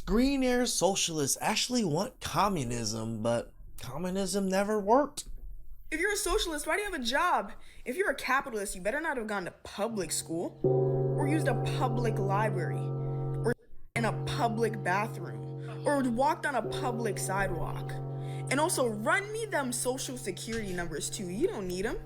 green-haired socialists actually want communism, but communism never worked. If you're a socialist, why do you have a job? If you're a capitalist, you better not have gone to public school, or used a public library, or in a public bathroom, or walked on a public sidewalk. And also, run me them social security numbers too. You don't need them.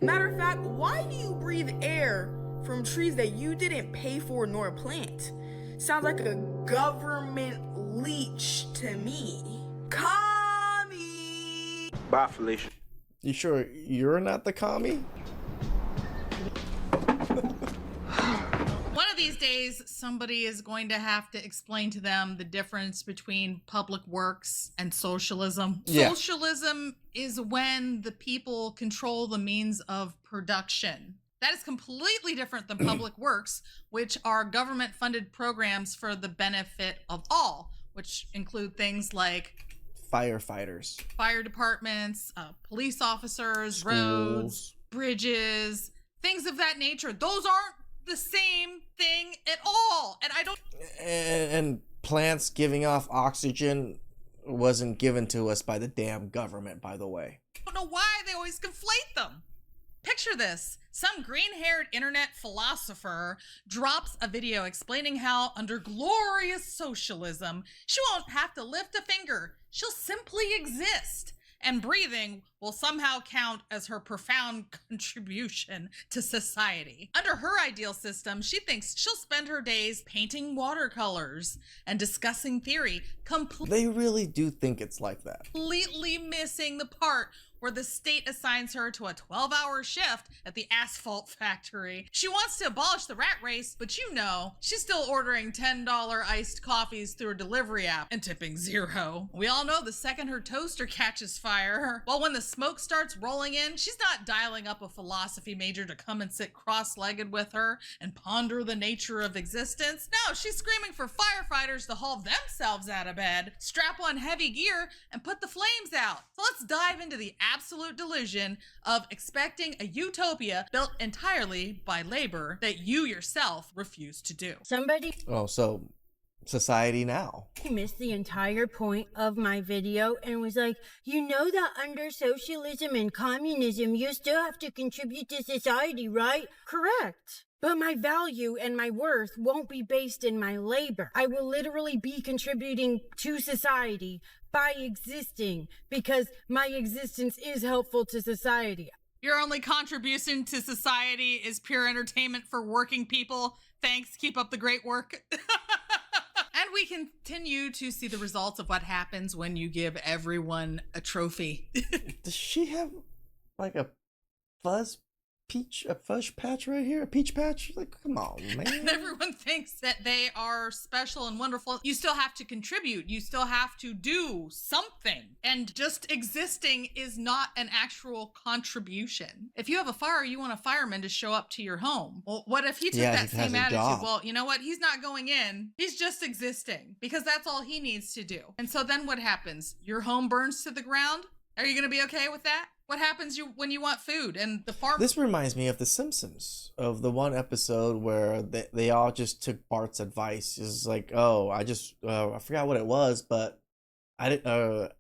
Matter of fact, why do you breathe air from trees that you didn't pay for nor plant? Sounds like a government leech to me. Commie! Bye, Felicia. You sure you're not the commie? One of these days, somebody is going to have to explain to them the difference between public works and socialism. Yeah. Socialism is when the people control the means of production. That is completely different than public works, which are government-funded programs for the benefit of all, which include things like Firefighters, fire departments, police officers, schools, roads, bridges, things of that nature. Those aren't the same thing at all. And I don't... and plants giving off oxygen wasn't given to us by the damn government, by the way. I don't know why they always conflate them. Picture this. Some green-haired internet philosopher drops a video explaining how, under glorious socialism, she won't have to lift a finger. She'll simply exist. And breathing will somehow count as her profound contribution to society. Under her ideal system, she thinks she'll spend her days painting watercolors and discussing theory, They really do think it's like that. completely missing the part where the state assigns her to a 12-hour shift at the asphalt factory. She wants to abolish the rat race, but you know, she's still ordering $10 iced coffees through a delivery app and tipping $0. We all know the second her toaster catches fire, well, when the smoke starts rolling in, she's not dialing up a philosophy major to come and sit cross-legged with her and ponder the nature of existence. No, she's screaming for firefighters to haul themselves out of bed, strap on heavy gear, and put the flames out. So let's dive into the absolute delusion of expecting a utopia built entirely by labor that you yourself refuse to do. Somebody Oh, so society now. missed the entire point of my video and was like, you know that under socialism and communism, you still have to contribute to society, right? Correct. But my value and my worth won't be based in my labor. I will literally be contributing to society by existing because my existence is helpful to society. Your only contribution to society is pure entertainment for working people. Thanks, keep up the great work. And we continue to see the results of what happens when you give everyone a trophy. Does she have like a fuzz patch right here? A peach patch? Like, come on, man. And everyone thinks that they are special and wonderful. You still have to contribute. You still have to do something. And just existing is not an actual contribution. If you have a fire, you want a fireman to show up to your home. Well, what if he took that he has same a attitude? job. Well, you know what? He's not going in. He's just existing because that's all he needs to do. And so then what happens? Your home burns to the ground? Are you going to be okay with that? What happens when you want food and the farm? This reminds me of The Simpsons, of the one episode where they all just took Bart's advice. It's like, oh, I forgot what it was, but I didn't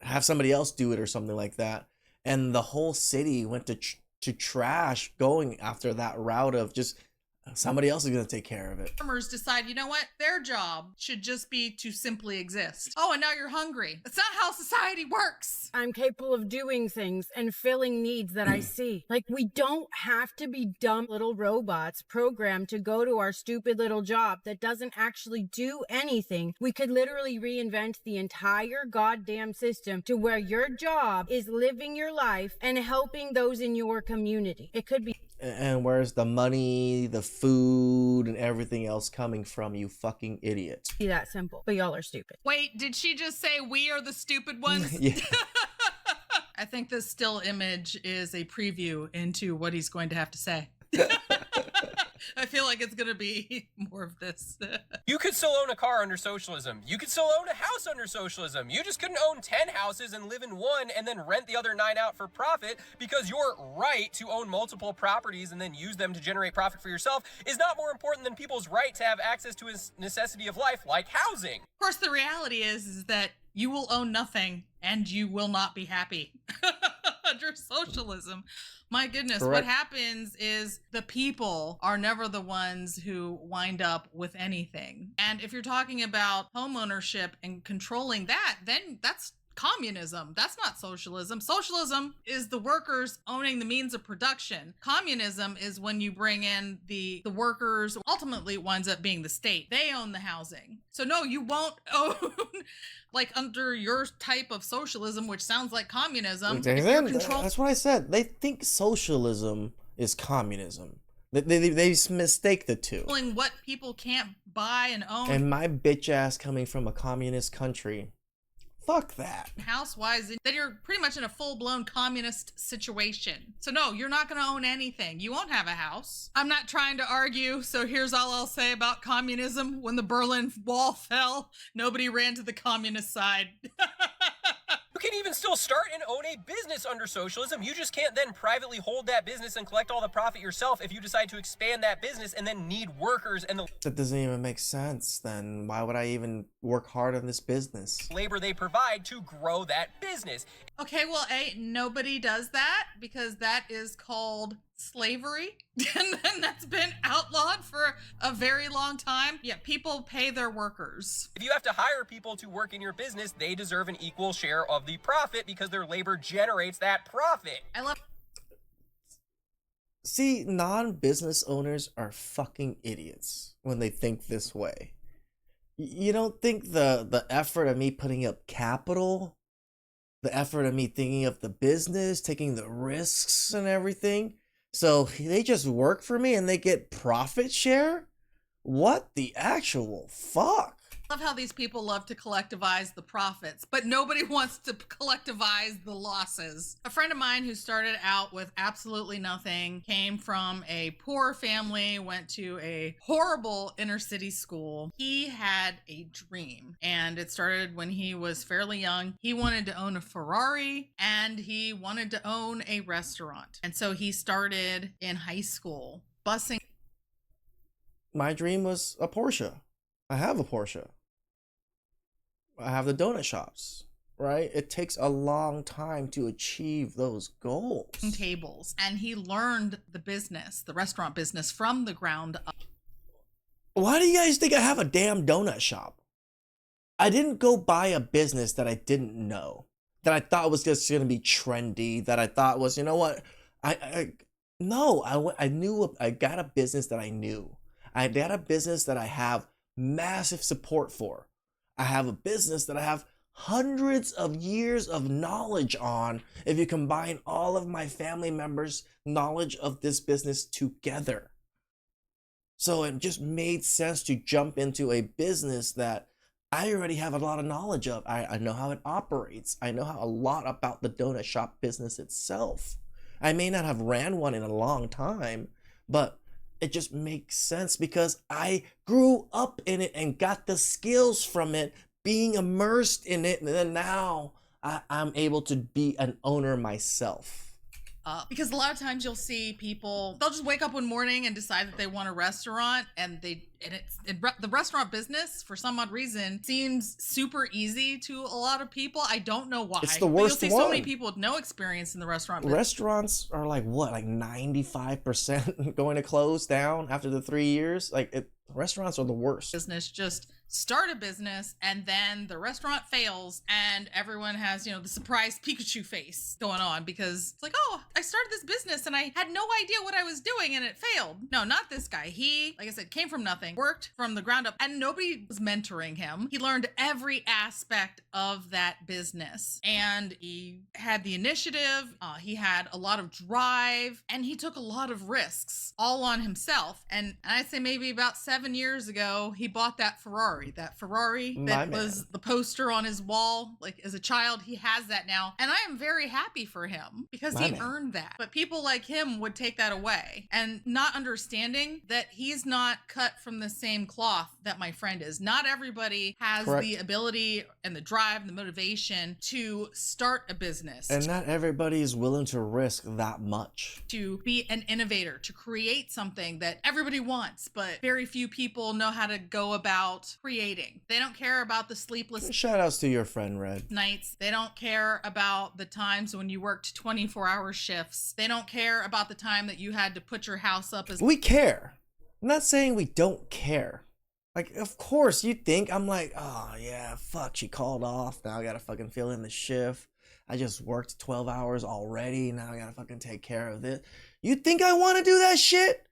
have somebody else do it or something like that. And the whole city went to trash going after that route of just somebody else is going to take care of it. Farmers decide, you know what? Their job should just be to simply exist. Oh, and now you're hungry. That's not how society works. I'm capable of doing things and filling needs that I see. Like, we don't have to be dumb little robots programmed to go to our stupid little job that doesn't actually do anything. We could literally reinvent the entire goddamn system to where your job is living your life and helping those in your community. It could be. And where's the money, the food, and everything else coming from, you fucking idiot? Be that simple, but y'all are stupid. Wait, did she just say we are the stupid ones? Yeah. I think this still image is a preview into what he's going to have to say. I feel like it's gonna be more of this. You could still own a car under socialism. You could still own a house under socialism. You just couldn't own 10 houses and live in one and then rent the other 9 out for profit, because your right to own multiple properties and then use them to generate profit for yourself is not more important than people's right to have access to a necessity of life like housing. Of course, the reality is that you will own nothing and you will not be happy under socialism. My goodness, Correct. what happens is the people are never the ones who wind up with anything. And if you're talking about home ownership and controlling that, then that's communism. That's not socialism. Socialism is the workers owning the means of production. Communism is when you bring in the workers. Ultimately, it winds up being the state. They own the housing. So no, you won't own, like under your type of socialism, which sounds like communism. If you're That's what I said. They think socialism is communism. They mistake the two. controlling what people can't buy and own. And my bitch ass coming from a communist country. Fuck that. House-wise, then you're pretty much in a full-blown communist situation. So no, you're not going to own anything. You won't have a house. I'm not trying to argue, so here's all I'll say about communism. When the Berlin Wall fell, nobody ran to the communist side. You can even still start and own a business under socialism. You just can't then privately hold that business and collect all the profit yourself if you decide to expand that business and then need workers and the That doesn't even make sense. Then why would I even work hard on this business? labor they provide to grow that business. Okay, well, nobody does that because that is called slavery. And that's been outlawed for a very long time. Yeah, people pay their workers. If you have to hire people to work in your business, they deserve an equal share of the profit because their labor generates that profit. I love See, non-business owners are fucking idiots when they think this way. You don't think the effort of me putting up capital, the effort of me thinking of the business, taking the risks and everything, so they just work for me and they get profit share? What the actual fuck? how these people love to collectivize the profits, but nobody wants to collectivize the losses. A friend of mine who started out with absolutely nothing, came from a poor family, went to a horrible inner city school. He had a dream, and it started when he was fairly young. He wanted to own a Ferrari and he wanted to own a restaurant. And so he started in high school busing. My dream was a Porsche. I have a Porsche. I have the donut shops, right? It takes a long time to achieve those goals. Tables, and he learned the business, the restaurant business, from the ground up. Why do you guys think I have a damn donut shop? I didn't go buy a business that I didn't know, that I thought was just going to be trendy, that I thought was, you know what? I knew, I got a business that I knew. I got a business that I have massive support for. I have a business that I have hundreds of years of knowledge on if you combine all of my family members' knowledge of this business together. So it just made sense to jump into a business that I already have a lot of knowledge of. I know how it operates. I know a lot about the donut shop business itself. I may not have ran one in a long time, but it just makes sense because I grew up in it and got the skills from it, being immersed in it, and then now I'm able to be an owner myself. Because a lot of times you'll see people, they'll just wake up one morning and decide that they want a restaurant, and the restaurant business, for some odd reason, seems super easy to a lot of people. I don't know why. It's the But worst you'll see one. so many people with no experience in the restaurant business. Restaurants are like what, like 95% going to close down after the 3 years? Restaurants are the worst. Business, just start a business and then the restaurant fails and everyone has, the surprise Pikachu face going on because it's like, oh, I started this business and I had no idea what I was doing and it failed. No, not this guy. He, like I said, came from nothing. nothing, worked from the ground up, and nobody was mentoring him. He learned every aspect of that business, and he had the initiative, he had a lot of drive, and he took a lot of risks all on himself. And I'd say maybe about 7 years ago, he bought that Ferrari that was the poster on his wall. Like, as a child, he has that now. And I am very happy for him because he earned that. But people like him would take that away, and not understanding that he's not cut from the same cloth that my friend is. Not everybody has the ability and the drive and the motivation to start a business. And not everybody is willing to risk that much. To be an innovator, to create something that everybody wants, but very few people know how to go about creating. They don't care about the sleepless Shout outs to your friend, Red. nights. They don't care about the times when you worked 24-hour shifts. They don't care about the time that you had to put your house up as... We care. I'm not saying we don't care. Like, of course, you think I'm like, oh yeah, fuck, she called off. Now I gotta fucking fill in the shift. I just worked 12 hours already. Now I gotta fucking take care of this. You think I want to do that shit?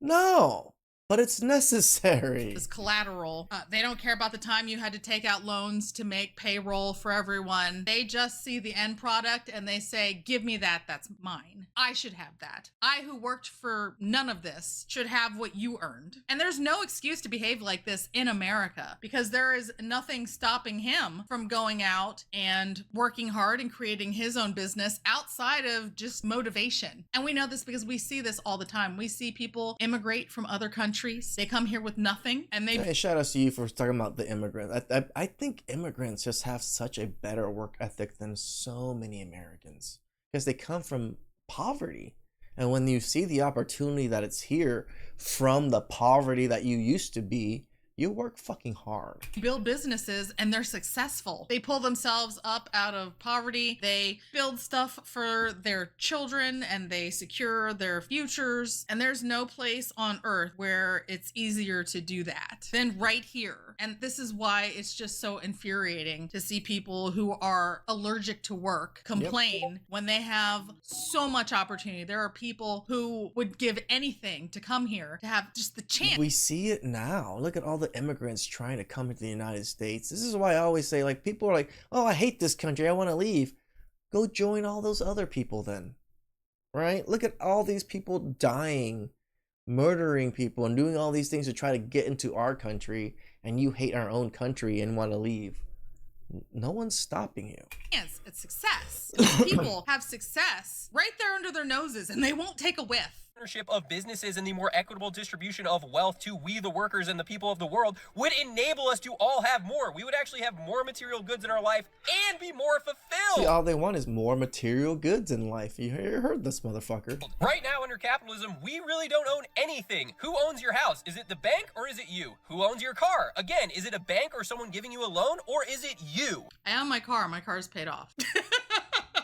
No. But it's necessary. As collateral. They don't care about the time you had to take out loans to make payroll for everyone. They just see the end product and they say, give me that, that's mine. I should have that. I, who worked for none of this, should have what you earned. And there's no excuse to behave like this in America, because there is nothing stopping him from going out and working hard and creating his own business outside of just motivation. And we know this because we see this all the time. We see people immigrate from other countries. They come here with nothing, and they... Hey, shout out to you for talking about the immigrants. I think immigrants just have such a better work ethic than so many Americans, because they come from poverty. And when you see the opportunity that it's here from the poverty that you used to be, you work fucking hard. Build businesses and they're successful. They pull themselves up out of poverty. They build stuff for their children and they secure their futures. And there's no place on earth where it's easier to do that than right here. And this is why it's just so infuriating to see people who are allergic to work complain when they have so much opportunity. There are people who would give anything to come here to have just the chance. We see it now. Look at all the immigrants trying to come into the United States. This is why I always say, like, people are like, oh, I hate this country, I want to leave. Go join all those other people then, right? Look at all these people dying, murdering people, and doing all these things to try to get into our country, and you hate our own country and want to leave. No one's stopping you. Yes, it's success. People have success right there under their noses, and they won't take a whiff. Ownership of businesses and the more equitable distribution of wealth to we the workers and the people of the world would enable us to all have more. We would actually have more material goods in our life and be more fulfilled. See, all they want is more material goods in life. You heard this motherfucker. Right now under capitalism, we really don't own anything. Who owns your house? Is it the bank or is it you? Who owns your car? Again, is it a bank or someone giving you a loan, or is it you? I own my car. My car's paid off.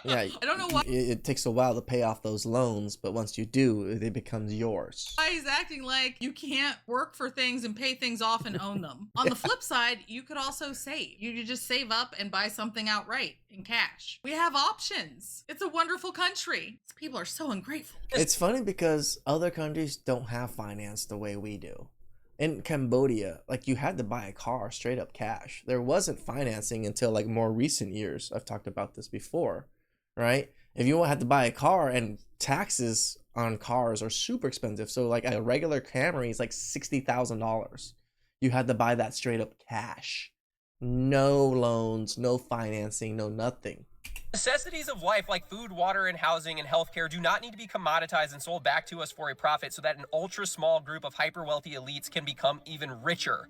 Yeah, I don't know why. It takes a while to pay off those loans, but once you do, it becomes yours. Why he's acting like you can't work for things and pay things off and own them. On the flip side, you could also save. You could just save up and buy something outright in cash. We have options. It's a wonderful country. People are so ungrateful. It's funny because other countries don't have finance the way we do. In Cambodia, like, you had to buy a car straight up cash. There wasn't financing until like more recent years. I've talked about this before, right? If you had to buy a car, and taxes on cars are super expensive. So like a regular Camry is like $60,000. You had to buy that straight up cash. No loans, no financing, no nothing. Necessities of life like food, water, and housing and healthcare do not need to be commoditized and sold back to us for a profit so that an ultra small group of hyper wealthy elites can become even richer.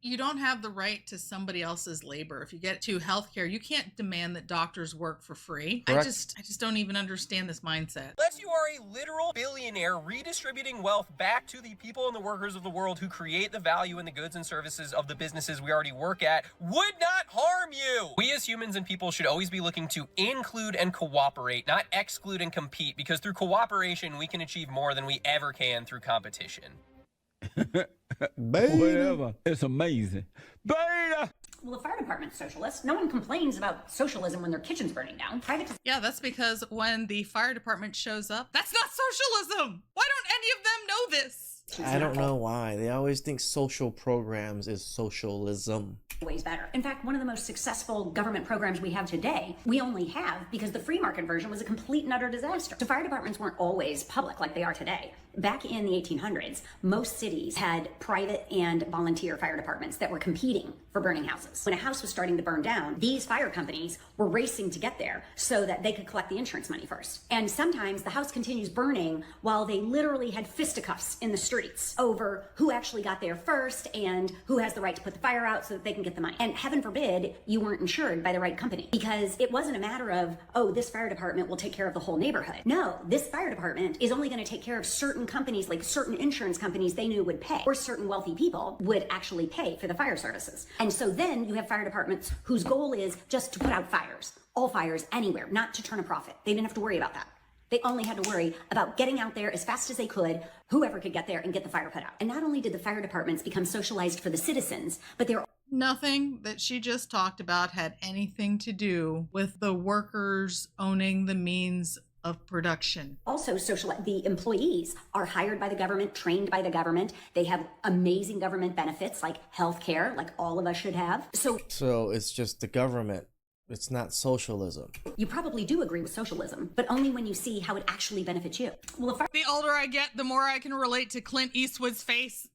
You don't have the right to somebody else's labor. If you get to healthcare, you can't demand that doctors work for free. Correct. I just don't even understand this mindset. Unless you are a literal billionaire redistributing wealth back to the people and the workers of the world who create the value in the goods and services of the businesses we already work at, would not harm you. We as humans and people should always be looking to include and cooperate, not exclude and compete, because through cooperation we can achieve more than we ever can through competition. Whatever. It's amazing. Beta! Well, the fire department's socialist. No one complains about socialism when their kitchen's burning down. Yeah, that's because when the fire department shows up, that's not socialism. Why don't any of them know this? I don't know why. They always think social programs is socialism. Ways better. In fact, one of the most successful government programs we have today, we only have because the free market version was a complete and utter disaster. So fire departments weren't always public like they are today. Back in the 1800s, most cities had private and volunteer fire departments that were competing for burning houses. When a house was starting to burn down, these fire companies were racing to get there so that they could collect the insurance money first. And sometimes the house continues burning while they literally had fisticuffs in the streets over who actually got there first and who has the right to put the fire out so that they can get the money. And heaven forbid you weren't insured by the right company, because it wasn't a matter of, oh, this fire department will take care of the whole neighborhood. No, this fire department is only going to take care of certain companies, like certain insurance companies they knew would pay, or certain wealthy people would actually pay for the fire services. And so then you have fire departments whose goal is just to put out fires, all fires anywhere, not to turn a profit. They didn't have to worry about that. They only had to worry about getting out there as fast as they could, whoever could get there and get the fire put out. And not only did the fire departments become socialized for the citizens, but they're Nothing that she just talked about had anything to do with the workers owning the means of production. Also the employees are hired by the government, trained by the government. They have amazing government benefits like health care, like all of us should have. So it's just the government. It's not socialism. You probably do agree with socialism, but only when you see how it actually benefits you. Well, The older I get, the more I can relate to Clint Eastwood's face.